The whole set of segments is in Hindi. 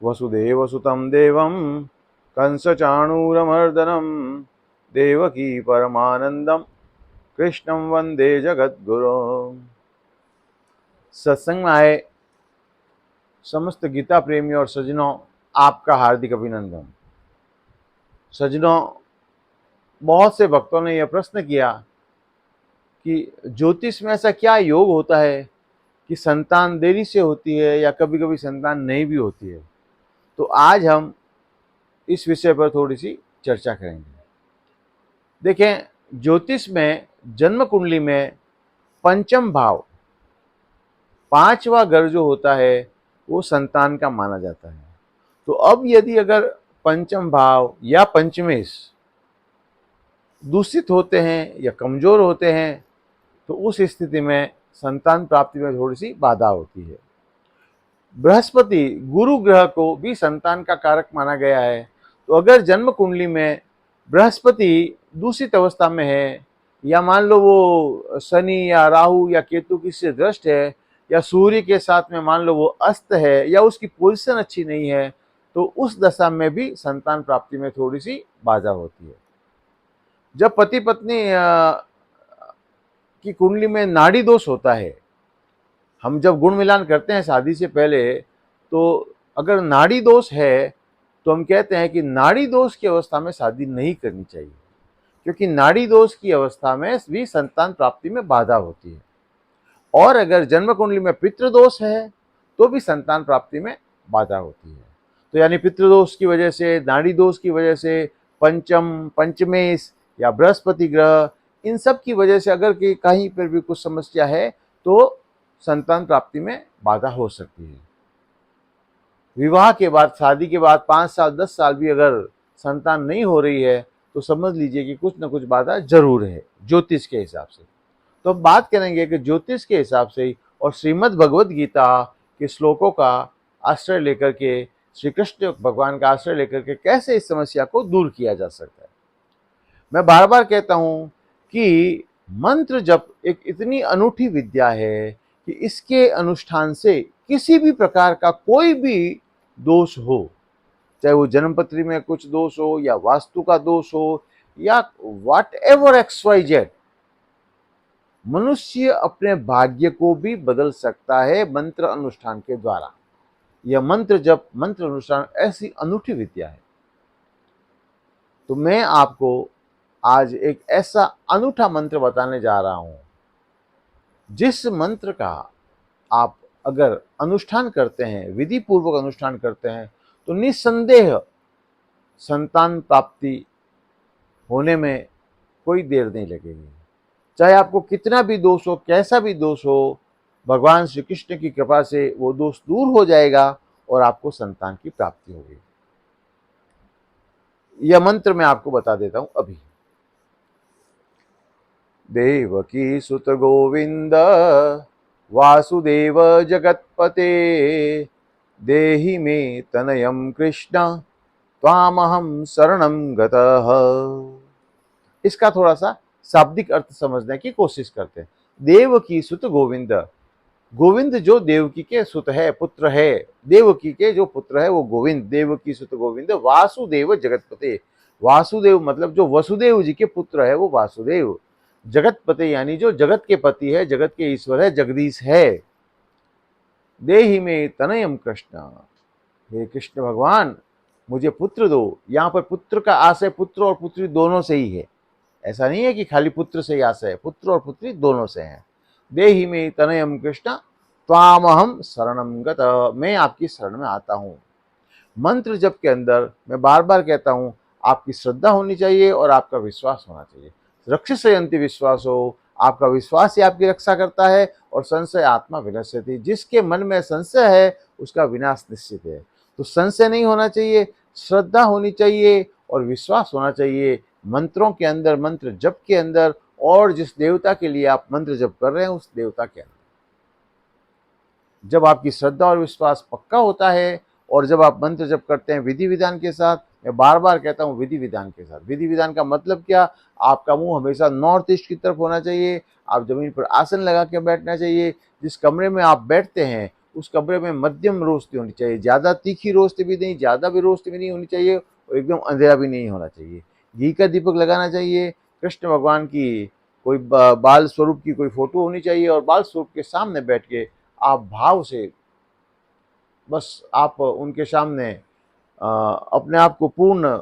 वसुदेवसुतं देवं कंसचाणूरमर्दनं देवकी परमानंदम कृष्णं वंदे जगद्गुरु। सत्संग में आए समस्त गीता प्रेमी और सज्जनों, आपका हार्दिक अभिनंदन। सज्जनों, बहुत से भक्तों ने यह प्रश्न किया कि ज्योतिष में ऐसा क्या योग होता है कि संतान देरी से होती है या कभी कभी संतान नहीं भी होती है। तो आज हम इस विषय पर थोड़ी सी चर्चा करेंगे। देखें, ज्योतिष में जन्म कुंडली में पंचम भाव, पांचवा घर जो होता है वो संतान का माना जाता है। तो अब यदि अगर पंचम भाव या पंचमेश दूषित होते हैं या कमजोर होते हैं तो उस स्थिति में संतान प्राप्ति में थोड़ी सी बाधा होती है। बृहस्पति गुरु ग्रह को भी संतान का कारक माना गया है। तो अगर जन्म कुंडली में बृहस्पति दूषित अवस्था में है, या मान लो वो शनि या राहु या केतु किसी दृष्ट है, या सूर्य के साथ में मान लो वो अस्त है, या उसकी पोजीशन अच्छी नहीं है, तो उस दशा में भी संतान प्राप्ति में थोड़ी सी बाधा होती है। जब पति पत्नी की कुंडली में नाड़ी दोष होता है, हम जब गुण मिलान करते हैं शादी से पहले, तो अगर नाड़ी दोष है तो हम कहते हैं कि नाड़ी दोष की अवस्था में शादी नहीं करनी चाहिए, क्योंकि नाड़ी दोष की अवस्था में भी संतान प्राप्ति में बाधा होती है। और अगर जन्म कुंडली में पितृदोष है तो भी संतान प्राप्ति में बाधा होती है। तो यानी पितृदोष की वजह से, नाड़ी दोष की वजह से, पंचम, पंचमेश या बृहस्पति ग्रह, इन सब की वजह से अगर कहीं पर भी कुछ समस्या है तो संतान प्राप्ति में बाधा हो सकती है। विवाह के बाद, शादी के बाद 5 साल 10 साल भी अगर संतान नहीं हो रही है तो समझ लीजिए कि कुछ न कुछ बाधा जरूर है ज्योतिष के हिसाब से। तो हम बात करेंगे कि ज्योतिष के हिसाब से और श्रीमद् भगवद गीता के श्लोकों का आश्रय लेकर के, श्री कृष्ण भगवान का आश्रय लेकर के कैसे इस समस्या को दूर किया जा सकता है। मैं बार बार कहता हूं कि मंत्र जप एक इतनी अनूठी विद्या है कि इसके अनुष्ठान से किसी भी प्रकार का कोई भी दोष हो, चाहे वो जन्मपत्री में कुछ दोष हो या वास्तु का दोष हो या whatever X Y Z, मनुष्य अपने भाग्य को भी बदल सकता है मंत्र अनुष्ठान के द्वारा। यह मंत्र जप, मंत्र अनुष्ठान ऐसी अनूठी विद्या है। तो मैं आपको आज एक ऐसा अनूठा मंत्र बताने जा रहा हूं, जिस मंत्र का आप अगर अनुष्ठान करते हैं, विधि पूर्वक अनुष्ठान करते हैं, तो निस्संदेह संतान प्राप्ति होने में कोई देर नहीं लगेगी। चाहे आपको कितना भी दोष हो, कैसा भी दोष हो, भगवान श्री कृष्ण की कृपा से वो दोष दूर हो जाएगा और आपको संतान की प्राप्ति होगी। यह मंत्र मैं आपको बता देता हूं अभी। देवकी सुत गोविंद वासुदेव जगतपते देहि मे तनयं कृष्ण त्वामहं शरणं गतः। इसका थोड़ा सा शाब्दिक अर्थ समझने की कोशिश करते हैं। देवकी सुत गोविंद, गोविंद जो देवकी के सुत है, पुत्र है, देवकी के जो पुत्र है वो गोविंद, देवकी सुत गोविंद वासुदेव जगतपते। वासुदेव मतलब जो वसुदेव जी के पुत्र है वो वासुदेव। जगतपते यानी जो जगत के पति है, जगत के ईश्वर है, जगदीश है। देहि में तनयम कृष्ण, हे कृष्ण भगवान मुझे पुत्र दो। यहाँ पर पुत्र का आशय पुत्र और पुत्री दोनों से ही है, ऐसा नहीं है कि खाली पुत्र से ही आशय है, पुत्र और पुत्री दोनों से है। देहि में तनयम कृष्ण त्वामहम शरणम गत, मैं आपकी शरण में आता हूँ। मंत्र जप के अंदर मैं बार बार कहता हूँ, आपकी श्रद्धा होनी चाहिए और आपका विश्वास होना चाहिए। रक्षसयन्ति विश्वास हो, आपका विश्वास ही आपकी रक्षा करता है। और संशय आत्मा विनश्यति, जिसके मन में संशय है उसका विनाश निश्चित है। तो संशय नहीं होना चाहिए, श्रद्धा होनी चाहिए और विश्वास होना चाहिए मंत्रों के अंदर, मंत्र जप के अंदर, और जिस देवता के लिए आप मंत्र जप कर रहे हैं उस देवता के अंदर। जब आपकी श्रद्धा और विश्वास पक्का होता है और जब आप मंत्र जप करते हैं विधि विधान के साथ, मैं बार बार कहता हूँ विधि विधान के साथ। विधि विधान का मतलब क्या? आपका मुंह हमेशा नॉर्थ ईस्ट की तरफ होना चाहिए, आप जमीन पर आसन लगा के बैठना चाहिए, जिस कमरे में आप बैठते हैं उस कमरे में मध्यम रोशनी होनी चाहिए, ज़्यादा तीखी रोशनी भी नहीं, ज़्यादा भी रोशनी भी नहीं होनी चाहिए और एकदम अंधेरा भी नहीं होना चाहिए। घी का दीपक लगाना चाहिए। कृष्ण भगवान की कोई बाल स्वरूप की कोई फोटो होनी चाहिए और बाल स्वरूप के सामने बैठ के आप भाव से बस आप उनके सामने अपने आप को पूर्ण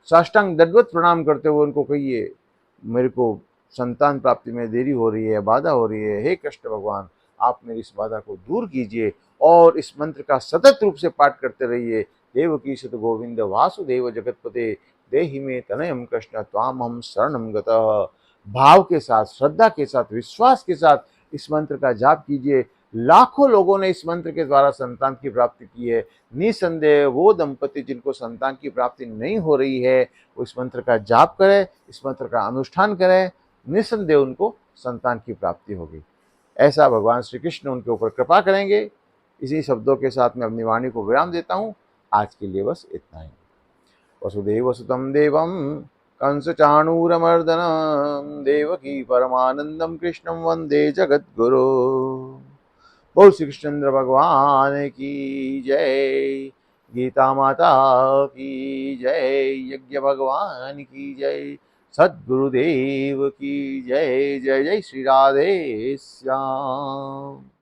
साष्टांग दंडवत प्रणाम करते हुए उनको कहिए, मेरे को संतान प्राप्ति में देरी हो रही है, बाधा हो रही है, हे कृष्ण भगवान आप मेरी इस बाधा को दूर कीजिए और इस मंत्र का सतत रूप से पाठ करते रहिए। देवकी सुत गोविंद वासुदेव जगतपते देहि में तनयम कृष्ण त्वाम हम शरणम गतः। भाव के साथ, श्रद्धा के साथ, विश्वास के साथ इस मंत्र का जाप कीजिए। लाखों लोगों ने इस मंत्र के द्वारा संतान की प्राप्ति की है। निसंदेह वो दंपति जिनको संतान की प्राप्ति नहीं हो रही है, वो इस मंत्र का जाप करें, इस मंत्र का अनुष्ठान करें, निसंदेह उनको संतान की प्राप्ति होगी। ऐसा भगवान श्री कृष्ण उनके ऊपर कृपा करेंगे। इसी शब्दों के साथ मैं अपनी वाणी को विराम देता हूँ। आज के लिए बस इतना ही। वसुदेव सुतं देवं कंसचाणूरमर्दनं देवकी परमानंदं कृष्णं वंदे जगद्गुरो। बोल श्री कृष्णचंद्र भगवान की जय, गीता माता की जय, यज्ञ भगवान की जय, सद्गुरुदेव की जय। जय जय श्री राधे श्याम।